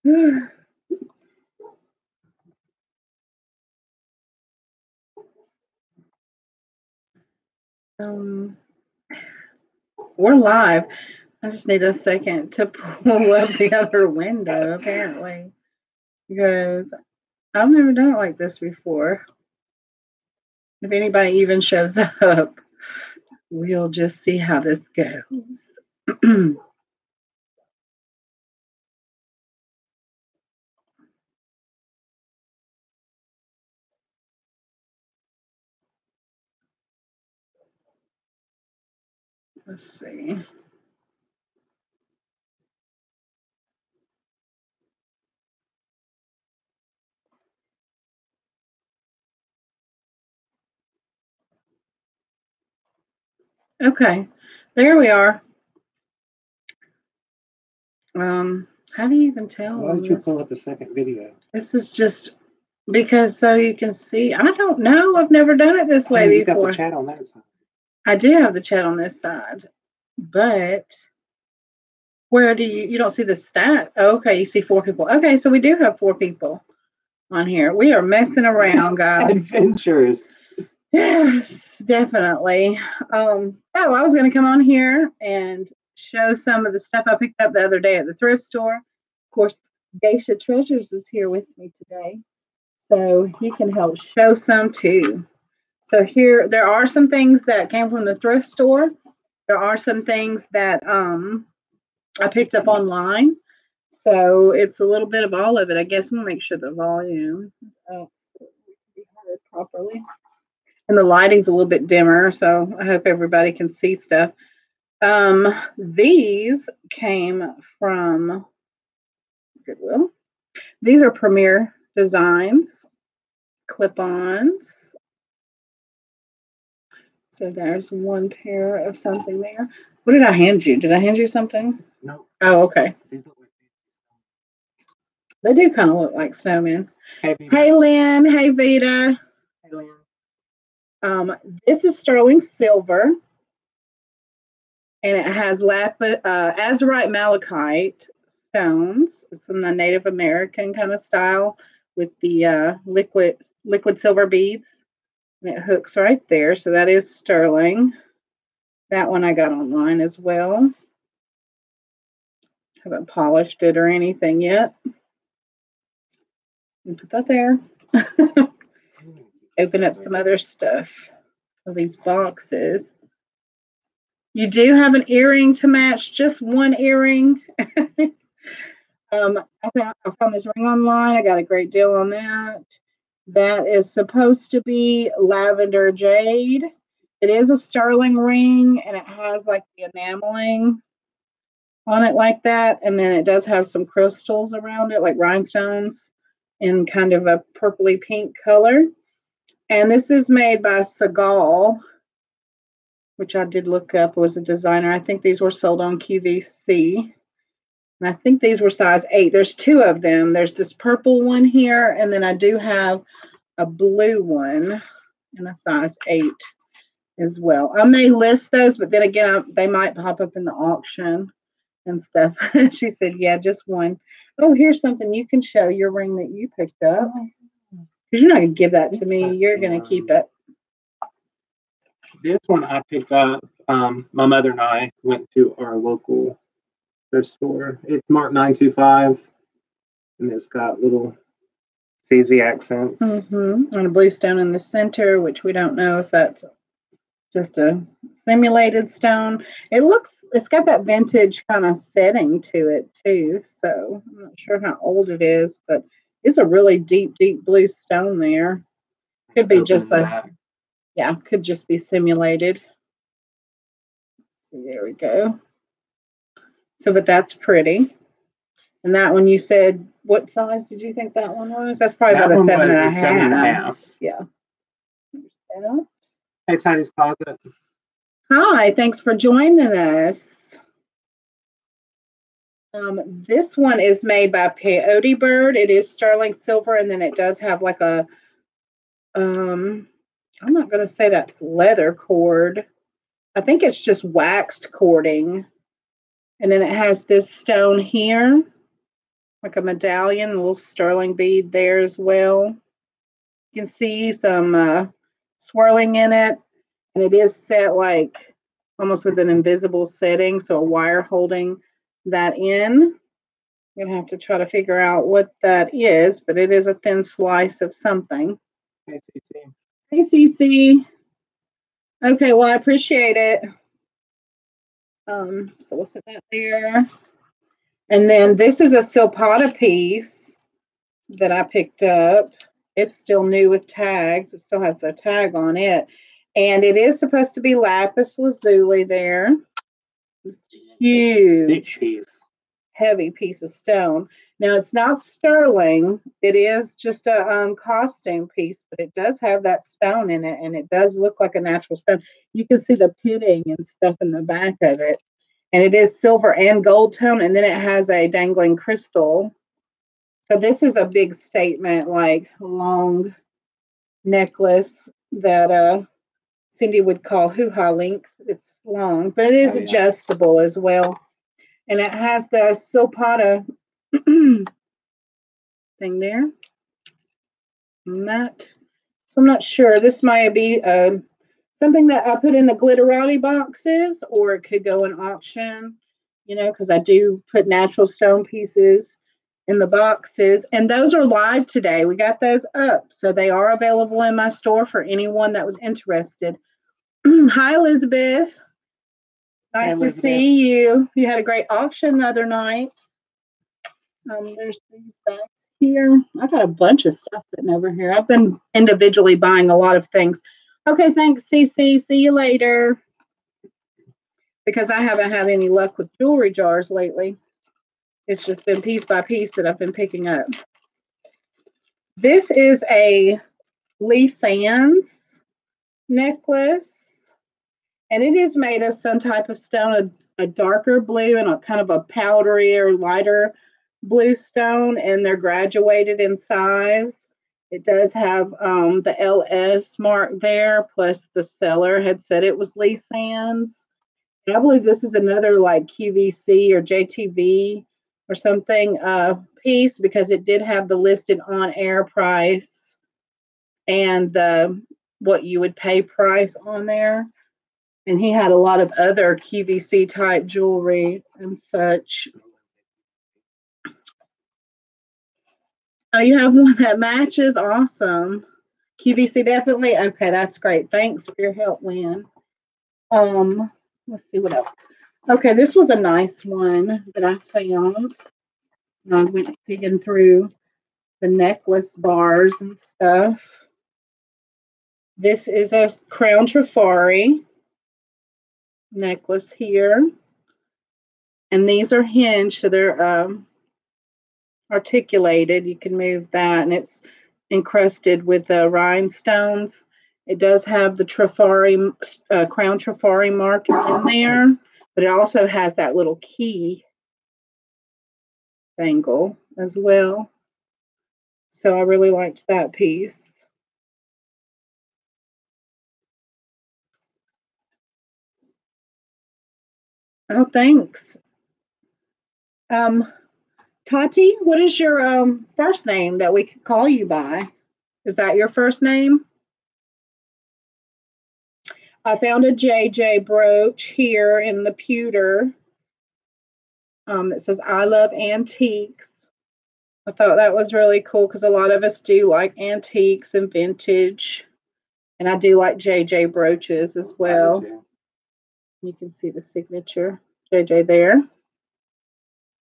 We're live. I just need a second to pull up the other window, apparently, because I've never done it like this before. If anybody even shows up, we'll just see how this goes. Let's see. Okay, there we are. How do you even tell? Why did you pull up the second video? This is just because so you can see. I don't know. I've never done it this way before. You got the chat on that side. I do have the chat on this side, but where do you don't see the stat? Oh, okay, you see 4 people. Okay, so we do have 4 people on here. We are messing around, guys. Adventures. Yes, definitely. I was going to come on here and show some of the stuff I picked up the other day at the thrift store. Of course, Geisha Treasures is here with me today, so he can help show some too. So here, there are some things that came from the thrift store. There are some things that I picked up online. So it's a little bit of all of it. I guess I'm going to make sure the volume is up so it can be heard properly. And the lighting's a little bit dimmer, so I hope everybody can see stuff. These came from Goodwill. These are Premier Designs clip-ons. So there's one pair of something there. What did I hand you? Did I hand you something? No. Oh, okay. These look like they do kind of look like snowmen. Hey, Lynn. Hey, Vita. Hey, Lynn. This is sterling silver, and it has azurite malachite stones. It's in the Native American kind of style with the liquid silver beads, and it hooks right there. So that is sterling. That one I got online as well. Haven't polished it or anything yet. Put that there. Open up some other stuff of these boxes. You do have an earring to match, just one earring. I found this ring online. I got a great deal on that. That is supposed to be lavender jade. It is a sterling ring, and it has like the enameling on it like that. And then it does have some crystals around it, like rhinestones, in kind of a purpley pink color. And this is made by Segal, which I did look up, was a designer. I think these were sold on QVC. And I think these were size 8. There's 2 of them. There's this purple one here, and then I do have a blue one in a size 8 as well. I may list those, but then again, they might pop up in the auction and stuff. She said, yeah, just one. Oh, here's something you can show, your ring that you picked up. Because you're not going to give that to me. You're going to keep it. This one I picked up. My mother and I went to our local thrift store. It's marked 925, and it's got little CZ accents. And a blue stone in the center, which we don't know if that's just a simulated stone. It's got that vintage kind of setting to it too. So I'm not sure how old it is, but it's a really deep blue stone there. Could be just could just be simulated. Let's see, there we go. So, but that's pretty. And that one you said, what size did you think that one was? That's probably about a 7.5. Yeah. Hey, Tiny's Closet. Hi, thanks for joining us. This one is made by Peyote Bird. It is sterling silver, and then it does have like a, I'm not going to say that's leather cord. I think it's just waxed cording. And then it has this stone here like a medallion, a little sterling bead there as well. You can see some swirling in it, and it is set like almost with an invisible setting, so a wire holding that in. I'm going to have to try to figure out what that is, but it is a thin slice of something. Hey, CC. Hey, Cece. Okay, well, I appreciate it. So we'll set that there. And then this is a silpata piece that I picked up. It's still new with tags. It still has the tag on it. And it is supposed to be lapis lazuli there. Huge, heavy piece of stone. Now, it's not sterling. It is just a costume piece, but it does have that stone in it, and it does look like a natural stone. You can see the pitting and stuff in the back of it. And it is silver and gold tone, and then it has a dangling crystal. So this is a big statement, like long necklace that Cindy would call hoo-ha length. It's long, but it is adjustable as well. And it has the silpata thing there. And that, so I'm not sure. This might be something that I put in the glitterati boxes, or it could go in auction, because I do put natural stone pieces in the boxes. And those are live today. We got those up. So they are available in my store for anyone that was interested. Hi, Elizabeth. Nice to see you. You had a great auction the other night. There's these bags here. I've got a bunch of stuff sitting over here. I've been individually buying a lot of things. Okay, thanks, Cece. See you later. Because I haven't had any luck with jewelry jars lately. It's just been piece by piece that I've been picking up. This is a Lee Sands necklace. And it is made of some type of stone, a darker blue and a kind of a powdery or lighter blue stone, and they're graduated in size. It does have the LS mark there, plus the seller had said it was Lee Sands. And I believe this is another like QVC or JTV or something piece, because it did have the listed on air price and the what you would pay price on there. And he had a lot of other QVC type jewelry and such. Oh, you have one that matches? Awesome. QVC definitely? Okay, that's great. Thanks for your help, Lynn. Let's see what else. Okay, this was a nice one that I found. I went digging through the necklace bars and stuff. This is a crown trifari necklace here. And these are hinged, so they're articulated. You can move that, and it's encrusted with rhinestones. It does have the trifari, crown trifari mark in there, but it also has that little key bangle as well. So I really liked that piece. Oh, thanks. Tati, what is your first name that we could call you by? Is that your first name? I found a JJ brooch here in the pewter that says, I love antiques. I thought that was really cool because a lot of us do like antiques and vintage. And I do like JJ brooches as well. You can see the signature, JJ there.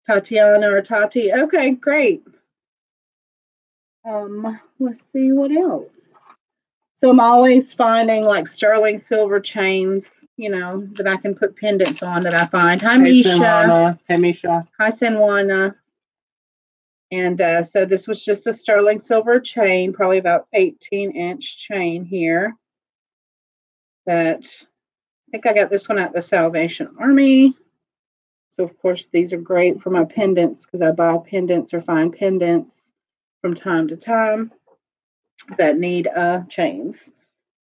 Tatiana or Tati. Okay, great. Let's see what else. So I'm always finding like sterling silver chains, that I can put pendants on that I find. Hi, Misha. Hey, Misha. Hi, Sanwana. And so this was just a sterling silver chain, probably about 18-inch chain here. That I think I got this one at the Salvation Army. So, of course, these are great for my pendants because I buy pendants or find pendants from time to time that need chains.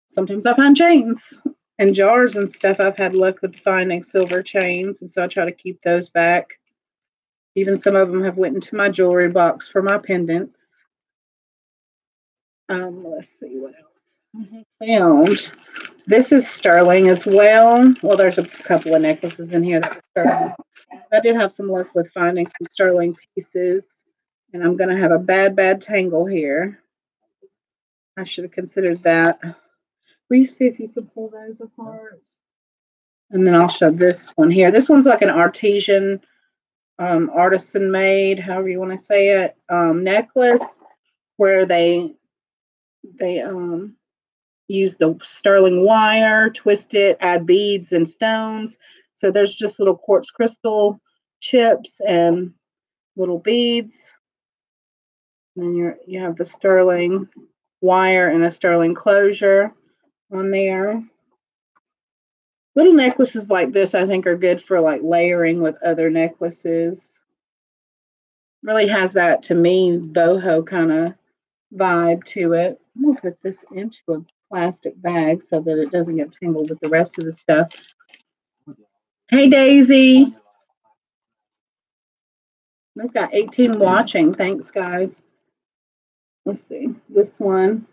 Sometimes I find chains and jars and stuff. I've had luck with finding silver chains, and so I try to keep those back Even some of them have went into my jewelry box for my pendants. Let's see what else I found. This is sterling as well. Well, there's a couple of necklaces in here that are sterling. I did have some luck with finding some sterling pieces, and I'm going to have a bad tangle here. I should have considered that. Will you see if you can pull those apart? And then I'll show this one here. This one's like an artesian, artisan made, however you want to say it, necklace, where they use the sterling wire, twist it, add beads and stones. So there's just little quartz crystal chips and little beads. And then you have the sterling wire and a sterling closure on there. Little necklaces like this, I think, are good for like layering with other necklaces. Really has that, to me, boho kind of vibe to it. I'm going to put this into a plastic bag so that it doesn't get tangled with the rest of the stuff. Hey, Daisy. We've got 18 watching. Thanks, guys. Let's see. This one.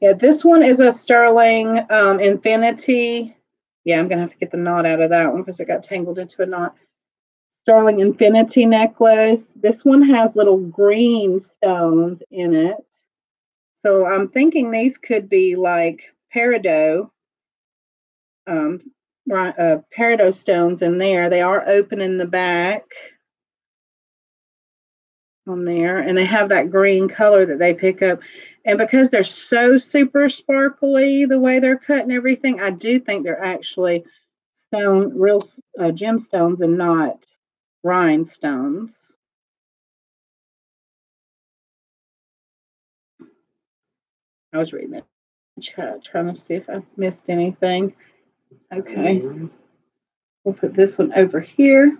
Yeah, this one is a sterling infinity. Yeah, I'm going to have to get the knot out of that one because it got tangled into a knot. Sterling infinity necklace. This one has little green stones in it. So I'm thinking these could be like peridot, peridot stones in there. They are open in the back on there, and they have that green color that they pick up. And because they're so super sparkly, the way they're cut and everything, I do think they're actually real gemstones and not rhinestones. I was reading it, trying to see if I missed anything. Okay. We'll put this one over here.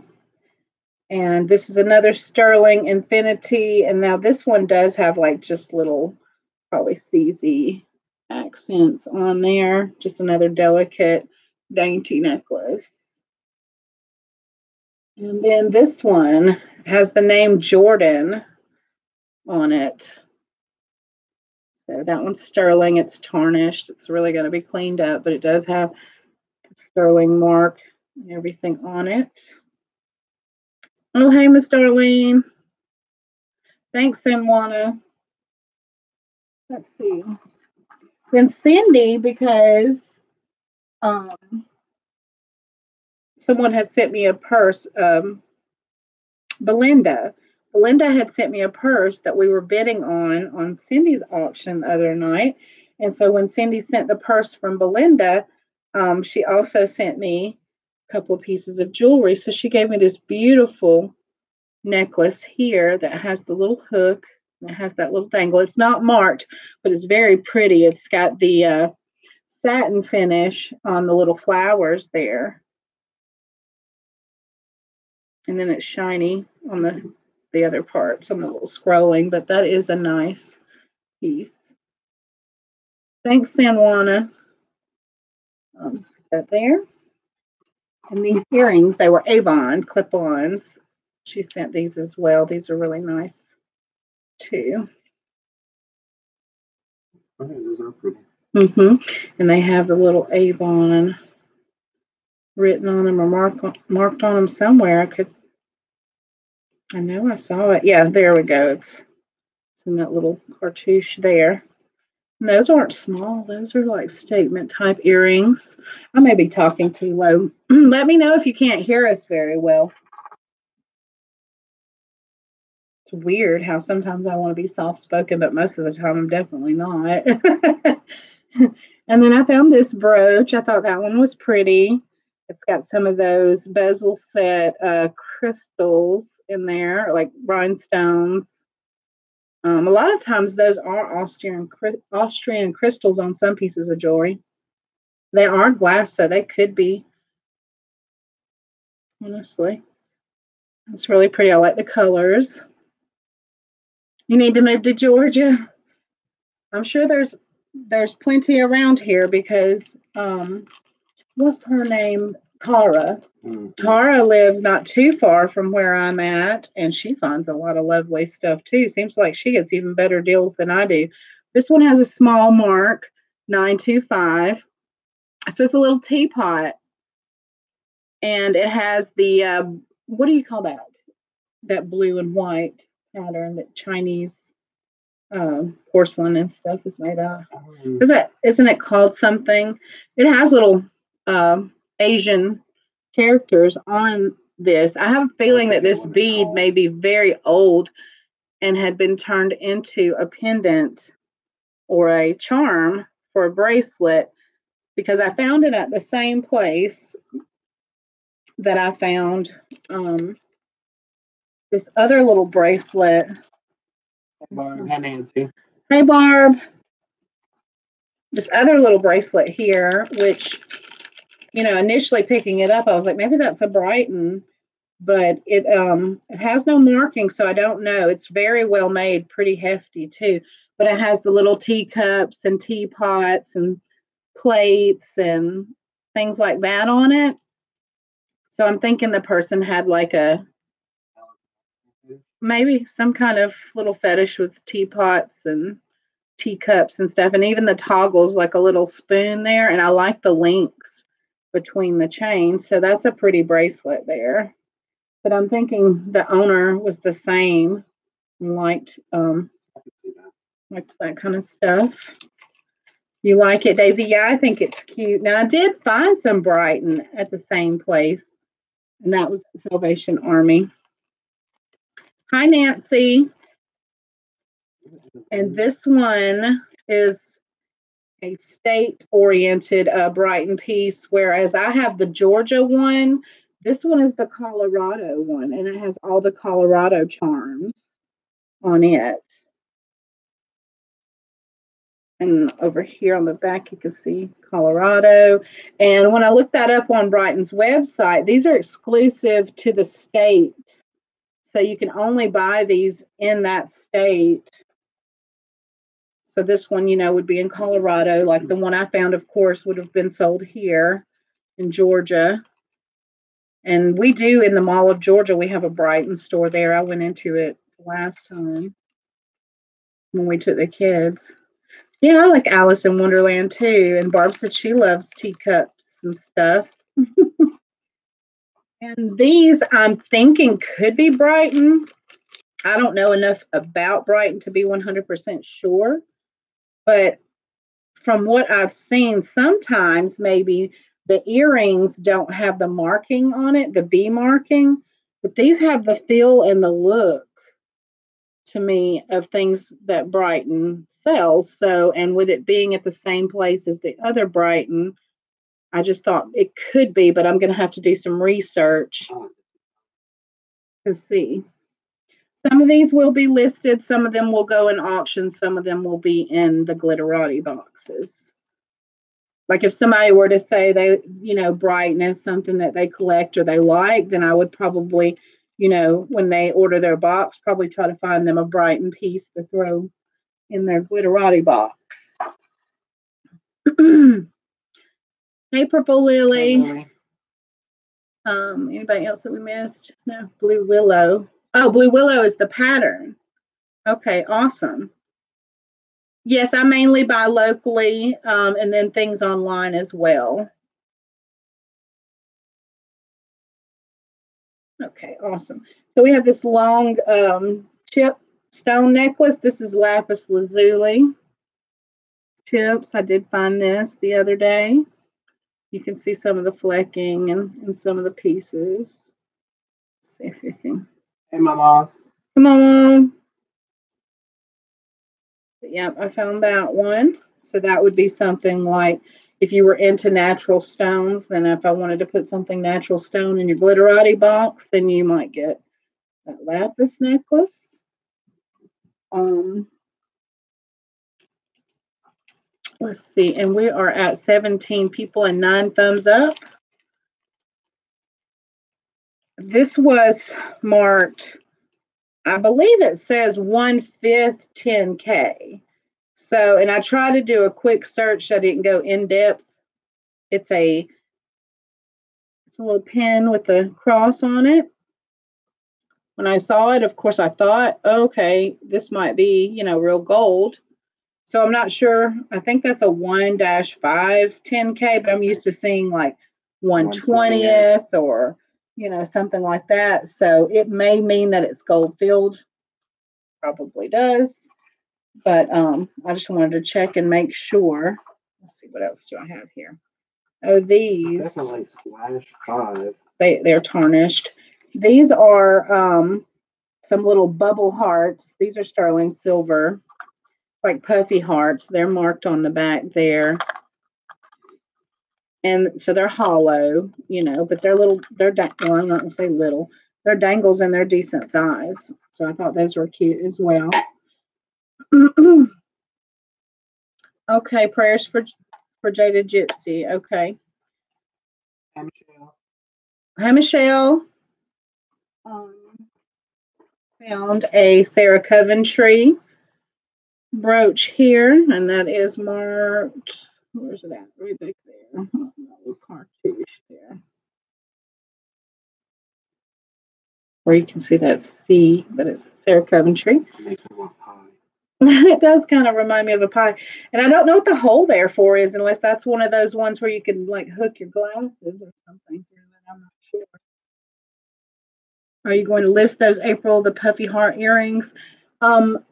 And this is another sterling infinity. And now this one does have like just little, probably CZ accents on there. Just another delicate, dainty necklace. And then this one has the name Jordan on it. So that one's sterling. It's tarnished. It's really going to be cleaned up, but it does have a sterling mark and everything on it. Oh, hey, Miss Darlene. Thanks, Sanwana. Let's see. Then Cindy, because someone had sent me a purse. Belinda had sent me a purse that we were bidding on Cindy's auction the other night. And so when Cindy sent the purse from Belinda, she also sent me a couple of pieces of jewelry. So she gave me this beautiful necklace here that has the little hook and it has that little dangle. It's not marked, but it's very pretty. It's got the satin finish on the little flowers there. And then it's shiny on the other parts. I'm a little scrolling, but that is a nice piece. Thanks, Sanwana. That there. And these earrings, they were Avon clip-ons. She sent these as well. These are really nice, too. Okay, those are pretty. And they have the little Avon written on them or marked on them somewhere. I know I saw it. Yeah, there we go. It's in that little cartouche there. And those aren't small. Those are like statement type earrings. I may be talking too low. Let me know if you can't hear us very well. It's weird how sometimes I want to be soft-spoken, but most of the time I'm definitely not. And then I found this brooch. I thought that one was pretty. It's got some of those bezel set crystals in there, like rhinestones. A lot of times those are Austrian crystals on some pieces of jewelry. They are glass, so they could be. Honestly, it's really pretty. I like the colors. You need to move to Georgia. I'm sure there's plenty around here because what's her name? Tara. Tara lives not too far from where I'm at, and she finds a lot of lovely stuff too. Seems like she gets even better deals than I do. This one has a small mark, 925. So it's a little teapot, and it has the what do you call that? That blue and white pattern that Chinese porcelain and stuff is made of. Isn't it called something? It has little Asian characters on this. I have a feeling that this bead may be very old and had been turned into a pendant or a charm for a bracelet, because I found it at the same place that I found this other little bracelet. Hi, Nancy. Hey, Barb. This other little bracelet here, which, initially picking it up, I was like, maybe that's a Brighton, but it has no marking, so I don't know. It's very well made, pretty hefty too, but it has the little teacups and teapots and plates and things like that on it. So I'm thinking the person had like maybe some kind of little fetish with teapots and teacups and stuff, and even the toggles, like a little spoon there, and I like the links between the chains, so that's a pretty bracelet there. But I'm thinking the owner was the same and liked that kind of stuff. You like it, Daisy? Yeah, I think it's cute. Now, I did find some Brighton at the same place, and that was Salvation Army. Hi, Nancy. And this one is a state-oriented Brighton piece, whereas I have the Georgia one. This one is the Colorado one, and it has all the Colorado charms on it. And over here on the back, you can see Colorado. And when I looked that up on Brighton's website, these are exclusive to the state. So you can only buy these in that state. So this one, would be in Colorado. Like the one I found, of course, would have been sold here in Georgia. And we do, in the Mall of Georgia, we have a Brighton store there. I went into it last time when we took the kids. Yeah, I like Alice in Wonderland too. And Barb said she loves teacups and stuff. And these, I'm thinking, could be Brighton. I don't know enough about Brighton to be 100% sure. But from what I've seen, sometimes maybe the earrings don't have the marking on it, the B marking, but these have the feel and the look to me of things that Brighton sells. So, and with it being at the same place as the other Brighton, I just thought it could be, but I'm going to have to do some research to see. Some of these will be listed. Some of them will go in auction. Some of them will be in the glitterati boxes. Like if somebody were to say they, Brighton is something that they collect or they like, then I would probably, when they order their box, probably try to find them a Brighton piece to throw in their glitterati box. Hey, Purple Lily. Anybody else that we missed? No, Blue Willow. Oh, Blue Willow is the pattern. Okay, awesome. Yes, I mainly buy locally and then things online as well. Okay, awesome. So we have this long chip stone necklace. This is lapis lazuli chips. I did find this the other day. You can see some of the flecking and some of the pieces. Let's see if you can. Hey, Mama. Come on. Yep, I found that one. So that would be something like if you were into natural stones, then if I wanted to put something natural stone in your glitterati box, then you might get that lapis necklace. Let's see, and we are at 17 people and 9 thumbs up. This was marked, I believe it says 1/5 10K. So, and I tried to do a quick search. I didn't go in depth. It's It's a little pin with the cross on it. When I saw it, of course, I thought, okay, this might be, real gold. So I'm not sure. I think that's a 1-5 10K, but I'm used to seeing like 1/20th or, something like that. So it may mean that it's gold filled. Probably does. But I just wanted to check and make sure. Let's see, what else do I have here? Oh, these. It's definitely /5. They're tarnished. These are some little bubble hearts. These are sterling silver, like puffy hearts. They're marked on the back there. And so they're hollow, but they're little, well, I'm not going to say little. They're dangles and they're decent size. So I thought those were cute as well. Okay, prayers for Jada Gypsy. Okay. Hi, Michelle. Found a Sarah Coventry brooch here, and that is marked. Where's it at? Right back there. Little cartouche there. Where you can see that C, but it's Sarah Coventry. It makes me want pie. It does kind of remind me of a pie. And I don't know what the hole there for is, unless that's one of those ones where you can like hook your glasses or something through it. I'm not sure. Are you going to list those, April, the puffy heart earrings?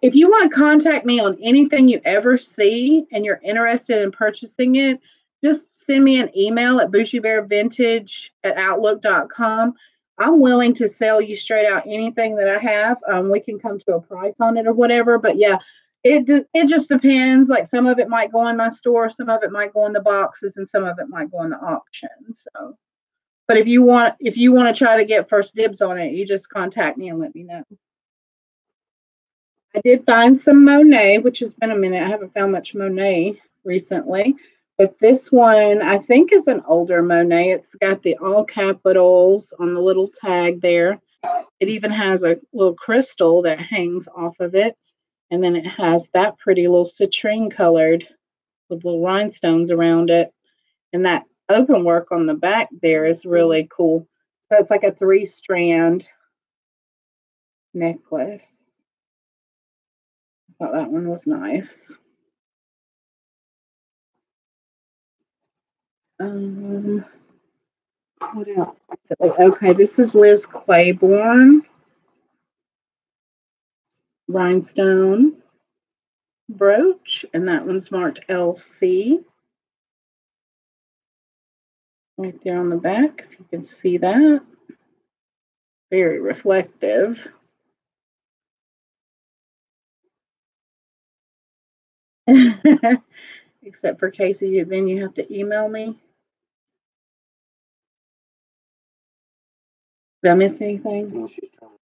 If you want to contact me on anything you ever see and you're interested in purchasing it, just send me an email at bougiebearvintage@outlook.com. I'm willing to sell you straight out anything that I have. We can come to a price on it or whatever. But yeah, it just depends. Like some of it might go in my store, some of it might go in the boxes, and some of it might go in the auction. So, but if you want to try to get first dibs on it, you just contact me and let me know. I did find some Monet, which has been a minute. I haven't found much Monet recently. But this one, I think, is an older Monet. It's got the all capitals on the little tag there. It even has a little crystal that hangs off of it. And then it has that pretty little citrine colored with little rhinestones around it. And that open work on the back there is really cool. So it's like a 3-strand necklace. I thought that one was nice. What else? Okay, this is Liz Claiborne. Rhinestone brooch, and that one's marked LC. Right there on the back, if you can see that. Very reflective. Except for Casey, then you have to email me. Did I miss anything? No, she's trying to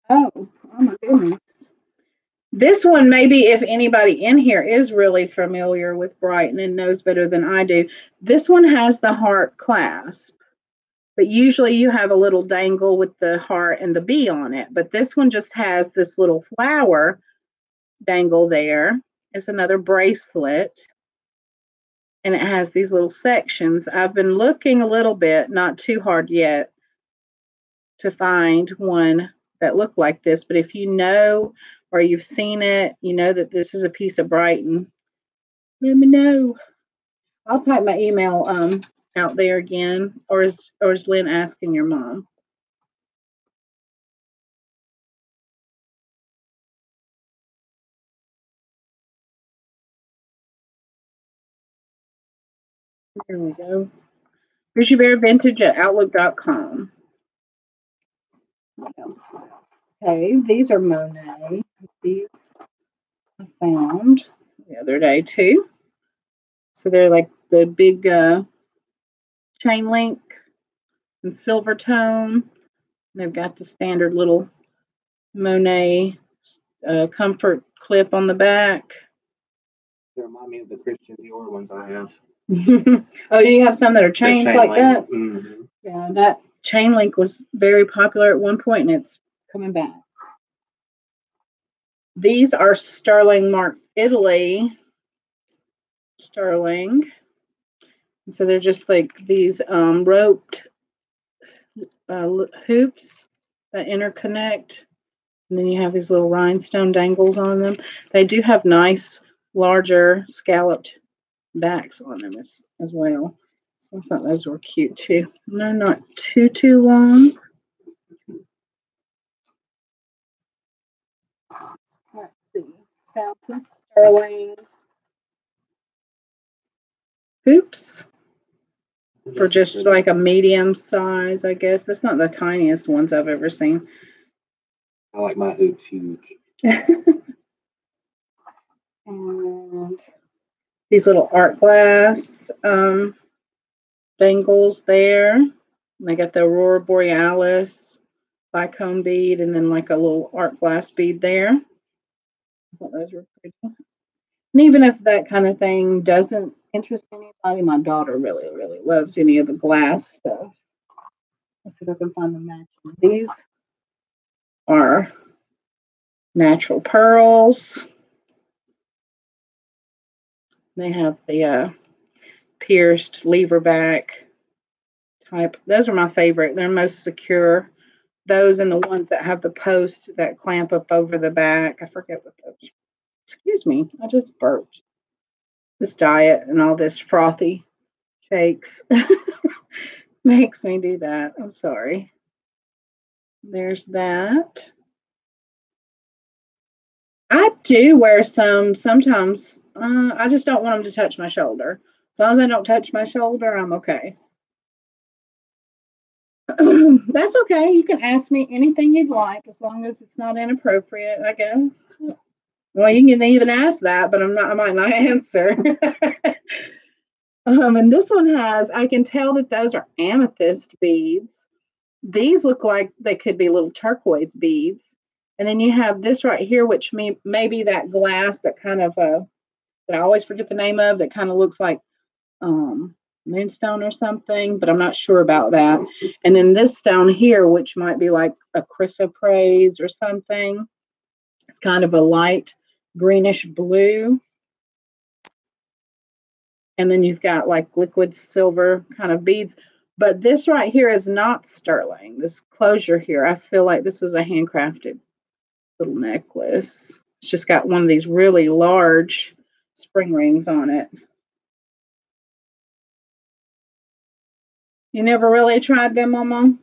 10%. Oh my goodness. This one, maybe if anybody in here is really familiar with Brighton and knows better than I do, this one has the heart clasp. But usually you have a little dangle with the heart and the bee on it. But this one just has this little flower dangle there. It's another bracelet. And it has these little sections. I've been looking a little bit, not too hard yet, to find one that looked like this. But if you know or you've seen it, you know that this is a piece of Brighton, let me know. I'll type my email out there again. Or is Lynn asking your mom? Here we go. BougieBearVintage@outlook.com. Okay, these are Monet. These I found the other day too. So they're like the big chain link and silver tone. They've got the standard little Monet comfort clip on the back. They remind me of the Christian Dior ones I have. Oh, do you have some that are chains like that? Mm-hmm. Yeah, that chain link was very popular at one point, and it's coming back. These are sterling marked Italy. Sterling. So they're just like these roped hoops that interconnect. And then you have these little rhinestone dangles on them. They do have nice, larger scalloped backs on them as well. So I thought those were cute too. And they're not too long. Let's see. Found some sterling hoops for just like a medium size, I guess. That's not the tiniest ones I've ever seen. I like my hoops huge. And these little art glass dangles there. And they got the Aurora Borealis bicone bead and then like a little art glass bead there. I thought those were pretty. And even if that kind of thing doesn't interest anybody, my daughter really, really loves any of the glass stuff. Let's see if I can find the matching. These are natural pearls. They have the pierced lever back type. Those are my favorite. They're most secure. Those and the ones that have the post that clamp up over the back. I forget what those. Excuse me. I just burped. This diet and all this frothy shakes makes me do that. I'm sorry. There's that. I do wear some sometimes. I just don't want them to touch my shoulder. As long as they don't touch my shoulder, I'm okay. That's okay. You can ask me anything you'd like as long as it's not inappropriate, I guess. Well, you can even ask that, but I might not answer. And this one has, I can tell that those are amethyst beads. These look like they could be little turquoise beads. And then you have this right here, which may be that glass that kind of, that I always forget the name of, that kind of looks like moonstone or something, but I'm not sure about that. And then this stone here, which might be like a chrysoprase or something. It's kind of a light greenish blue. And then you've got like liquid silver kind of beads. But this right here is not sterling. This closure here, I feel like this is a handcrafted little necklace. It's just got one of these really large spring rings on it. You never really tried them, Mama?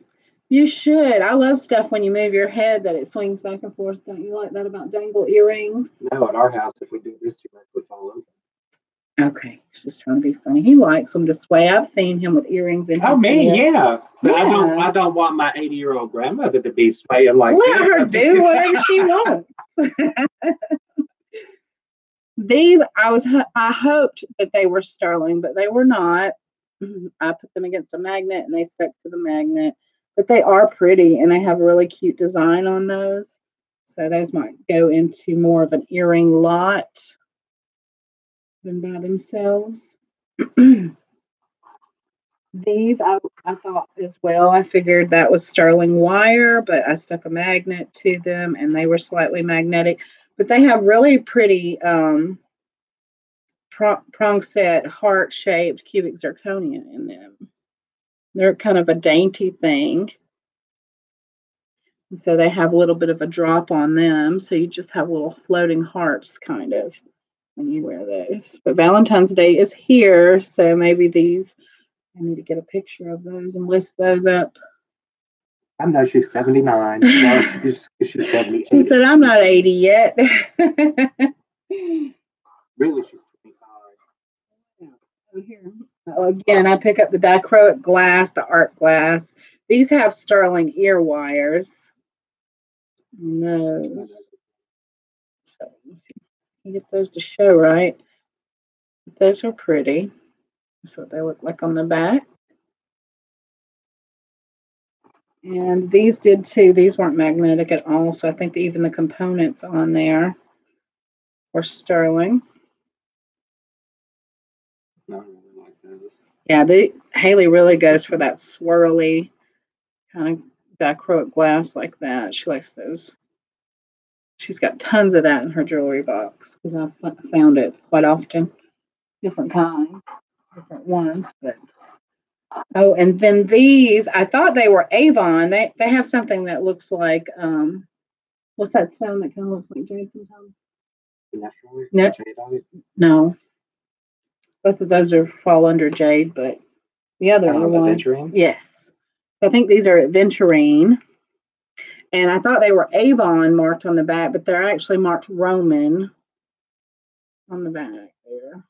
You should. I love stuff when you move your head that it swings back and forth. Don't you like that about dangle earrings? No, at our house, if we do this too much, we fall over. Okay, he's just trying to be funny. He likes them to sway. I've seen him with earrings in his me, head. yeah. But yeah. I don't want my 80-year-old grandmother to be swaying like Let her do whatever she wants. These, I hoped that they were sterling, but they were not. I put them against a magnet and they stuck to the magnet. But they are pretty and they have a really cute design on those. So those might go into more of an earring lot than by themselves. These I thought as well. I figured that was sterling wire, but I stuck a magnet to them and they were slightly magnetic. But they have really pretty prong set, heart-shaped cubic zirconia in them. They're kind of a dainty thing. And so they have a little bit of a drop on them. So you just have little floating hearts kind of when you wear those. But Valentine's Day is here, so maybe these, I need to get a picture of those and list those up. I know she's 79. No, she's 78. She said, I'm not 80 yet. Really, she's 25. Here. Again, I pick up the dichroic glass, the art glass. These have sterling ear wires. No. So let's see. You get those to show, right? Those are pretty. That's what they look like on the back. And these did too. These weren't magnetic at all. So I think that even the components on there were sterling. No, I really like those. Yeah, Haley really goes for that swirly kind of dichroic glass like that. She likes those. She's got tons of that in her jewelry box because I've found it quite often, different kinds. different ones, but oh, and then these, I thought they were Avon. They have something that looks like what's that stone that kind of looks like jade sometimes? No, no. Both of those fall under jade, but the other one, yes. So I think these are aventurine. And I thought they were Avon marked on the back, but they're actually marked Roman on the back there.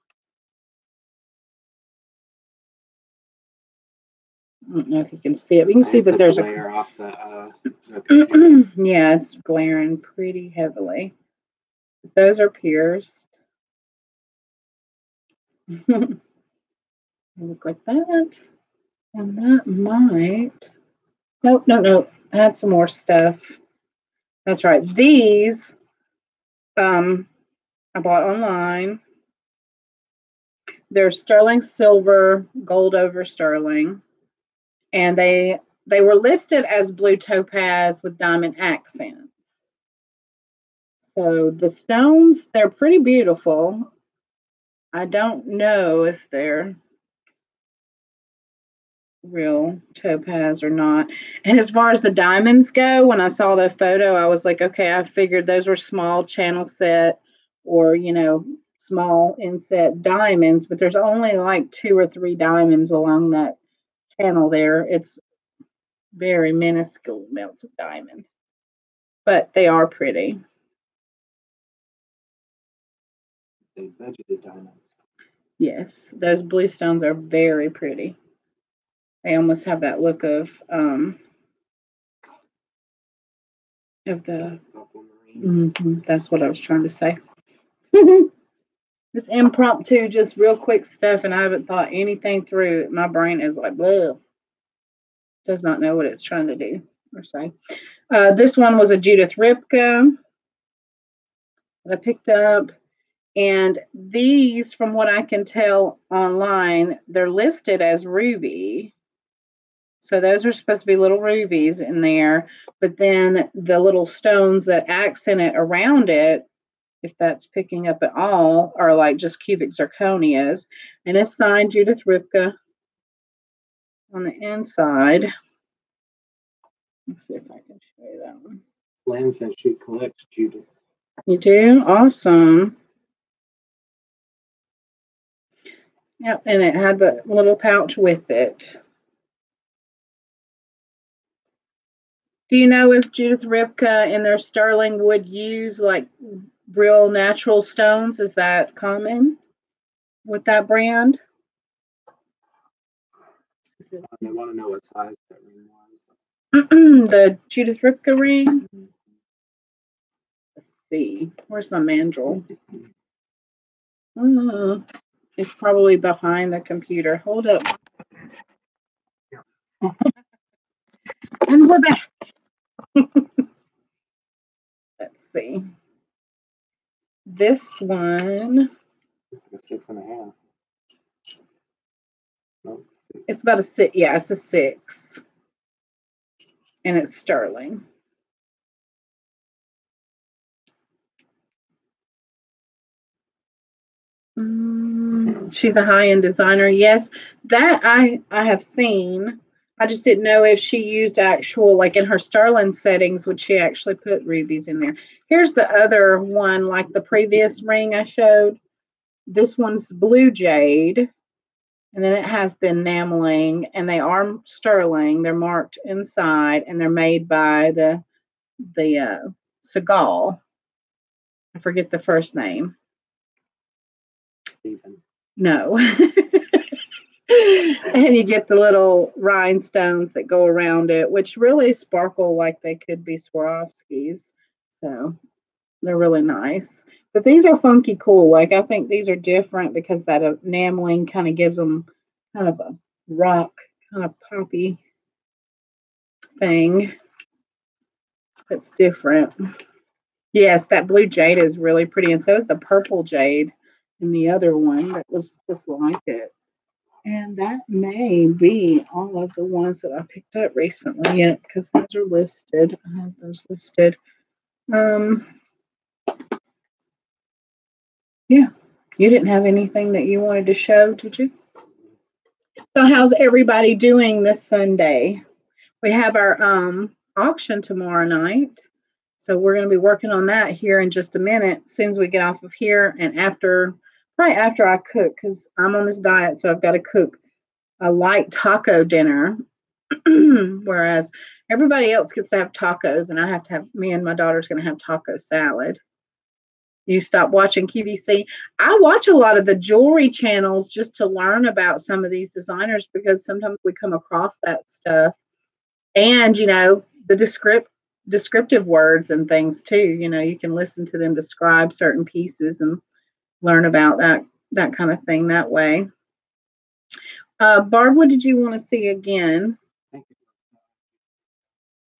I don't know if you can see it. You can see that there's a glare off the yeah, it's glaring pretty heavily. Those are pierced. They look like that. And that might. Nope. I had some more stuff. That's right. These I bought online. They're sterling silver, gold over sterling. And they were listed as blue topaz with diamond accents. So the stones, they're pretty beautiful. I don't know if they're real topaz or not. And as far as the diamonds go, when I saw the photo, I was like, okay, I figured those were small channel set or, small inset diamonds, but there's only like 2 or 3 diamonds along that channel there. It's very minuscule amounts of diamond, but they are pretty. They budgeted diamonds. Yes, those blue stones are very pretty. They almost have that look of the. That's what I was trying to say. It's impromptu, just real quick stuff, and I haven't thought anything through. My brain is like, blah. Does not know what it's trying to do or say. This one was a Judith Ripka that I picked up. And these, from what I can tell online, they're listed as ruby. So those are supposed to be little rubies in there. But then the little stones that accent it around it, if that's picking up at all, are like just cubic zirconias. And it's signed Judith Ripka on the inside. Let's see if I can show you that one. Lan says she collects Judith. You do? Awesome. Yep, and it had the little pouch with it. Do you know if Judith Ripka and their sterling would use like real natural stones? Is that common with that brand? I want to know what size that ring was. The Judith Ripka ring? Let's see. Where's my mandrel? It's probably behind the computer. Hold up. And we're back. Let's see. This one. It's a 6.5. Nope, it's about a 6. Yeah, it's a 6. And it's sterling. She's a high-end designer. Yes, that I have seen. I just didn't know if she used actual, like in her sterling settings, would she actually put rubies in there? Here's the other one, like the previous ring I showed. This one's blue jade, and then it has the enameling, and they are sterling. They're marked inside, and they're made by the Seagal. I forget the first name. Stephen. No. And you get the little rhinestones that go around it, which really sparkle like they could be Swarovskis. So they're really nice. But these are funky cool. Like, I think these are different because that enameling kind of gives them kind of a rock, kind of poppy thing that's different. Yes, that blue jade is really pretty. And so is the purple jade in the other one that was just like it. And that may be all of the ones that I picked up recently yet, because those are listed. I have those listed. Yeah. You didn't have anything that you wanted to show, did you? So how's everybody doing this Sunday? We have our auction tomorrow night. So we're going to be working on that here in just a minute, as soon as we get off of here and probably after I cook, because I'm on this diet, so I've got to cook a light taco dinner, whereas everybody else gets to have tacos, and I have to have, me and my daughter's going to have taco salad. You stop watching QVC. I watch a lot of the jewelry channels just to learn about some of these designers, because sometimes we come across that stuff, and the descriptive words and things too. You can listen to them describe certain pieces and learn about that kind of thing that way. Barb, what did you want to see again?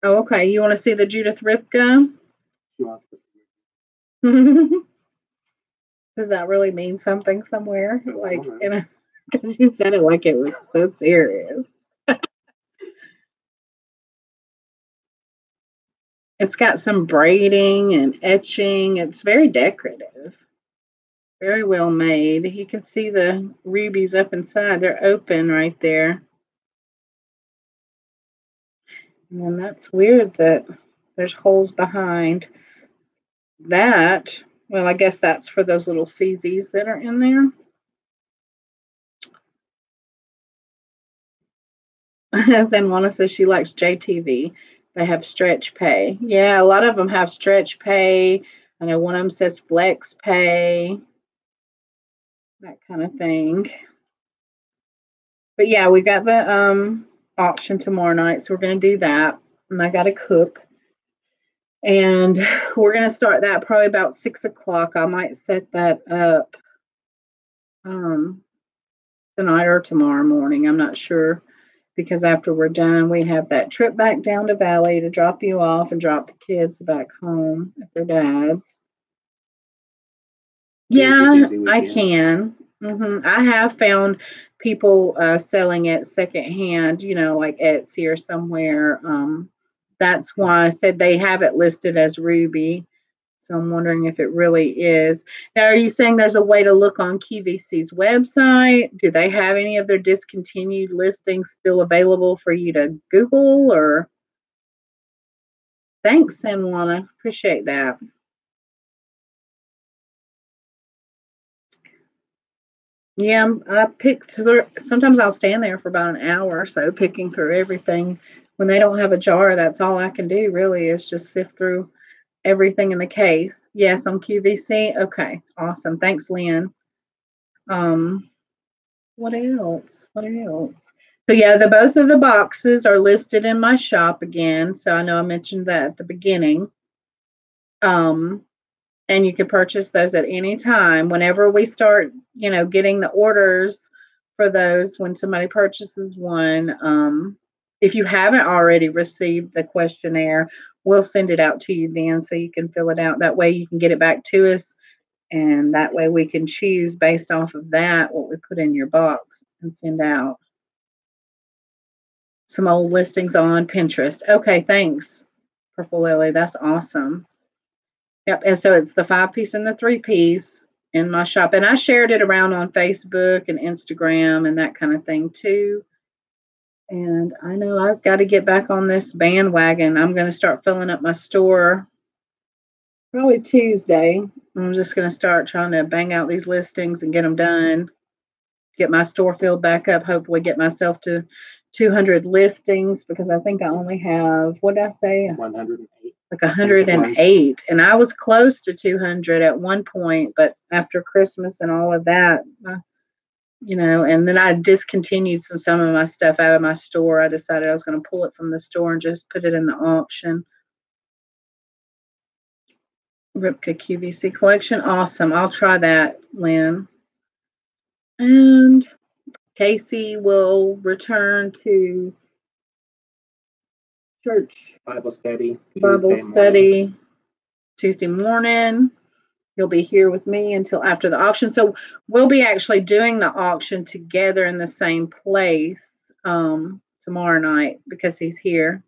Oh, okay. You want to see the Judith Ripka? Does that really mean something somewhere? Like, because you said it like it was so serious. It's got some braiding and etching. It's very decorative. Very well made. You can see the rubies up inside. They're open right there. And then that's weird that there's holes behind that. Well, I guess that's for those little CZs that are in there. Zanwana says she likes JTV. They have stretch pay. Yeah, a lot of them have stretch pay. I know one of them says flex pay, that kind of thing. But yeah, we got the auction tomorrow night, so we're going to do that. And I got to cook. And we're going to start that probably about 6 o'clock. I might set that up tonight or tomorrow morning. I'm not sure, because after we're done, we have that trip back down to Valley to drop you off and drop the kids back home at their dad's. Yeah, I can. I have found people selling it secondhand, like Etsy or somewhere. That's why I said they have it listed as ruby. So I'm wondering if it really is. Now, are you saying there's a way to look on QVC's website? Do they have any of their discontinued listings still available for you to Google? Or thanks, Samwana. Appreciate that. Yeah, I pick through. Sometimes I'll stand there for about an hour or so picking through everything. When they don't have a jar, that's all I can do really, is just sift through everything in the case. Yes, on QVC. Okay, awesome. Thanks, Lynn. What else? What else? So yeah, both of the boxes are listed in my shop again. So I know I mentioned that at the beginning. And you can purchase those at any time. Whenever we start, getting the orders for those, when somebody purchases one, if you haven't already received the questionnaire, we'll send it out to you then, so you can fill it out. That way you can get it back to us, and that way we can choose based off of that what we put in your box and send out. Some old listings on Pinterest. Okay, thanks, Purple Lily. That's awesome. Yep, and so it's the 5-piece and the 3-piece in my shop. And I shared it around on Facebook and Instagram and that kind of thing too. And I know I've got to get back on this bandwagon. I'm going to start filling up my store probably Tuesday. I'm just going to start trying to bang out these listings and get them done. Get my store filled back up, hopefully get myself to 200 listings, because I think I only have, what did I say? 108. Like 108. And I was close to 200 at one point, but after Christmas and all of that, and then I discontinued some of my stuff out of my store. I decided I was going to pull it from the store and just put it in the auction. Ripka QVC collection. Awesome. I'll try that, Lynn. And Casey will return to church Bible study Tuesday morning. He'll be here with me until after the auction. So we'll be actually doing the auction together in the same place tomorrow night, because he's here,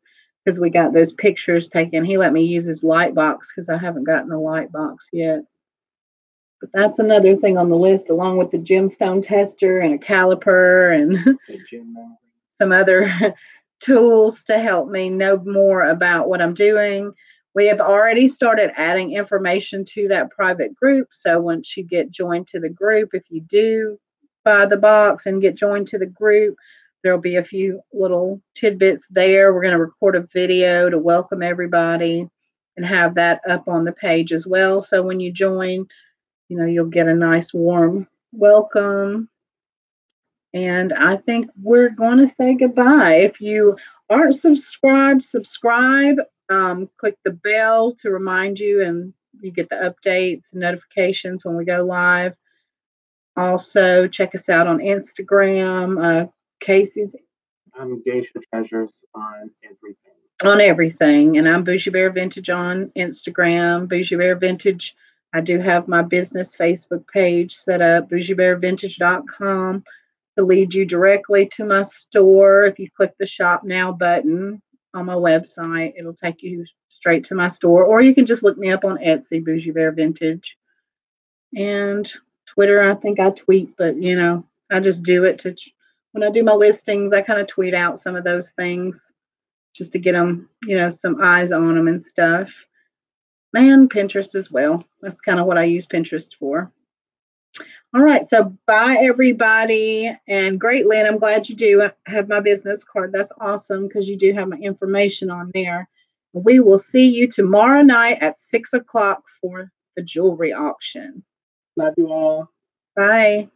because we got those pictures taken. He let me use his light box because I haven't gotten a light box yet. But that's another thing on the list, along with the gemstone tester and a caliper and some other tools to help me know more about what I'm doing. We have already started adding information to that private group. So once you get joined to the group, if you do buy the box and get joined to the group, there'll be a few little tidbits there. We're going to record a video to welcome everybody and have that up on the page as well. So when you join, you'll get a nice warm welcome. And I think we're going to say goodbye. If you aren't subscribed, subscribe. Click the bell to remind you, and you get the updates and notifications when we go live. Also, check us out on Instagram. Casey's Geisha Treasures on everything. On everything. And I'm Bougie Bear Vintage on Instagram. Bougie Bear Vintage. I do have my business Facebook page set up, bougiebearvintage.com, to lead you directly to my store. If you click the Shop Now button on my website, it'll take you straight to my store. Or you can just look me up on Etsy, Bougie Bear Vintage. And Twitter, I think I tweet, but I just do it when I do my listings, I kind of tweet out some of those things just to get them, some eyes on them and stuff. And Pinterest as well. That's kind of what I use Pinterest for. All right. So bye, everybody. And great, Lynn. I'm glad you do have my business card. That's awesome because you do have my information on there. We will see you tomorrow night at 6 o'clock for the jewelry auction. Love you all. Bye.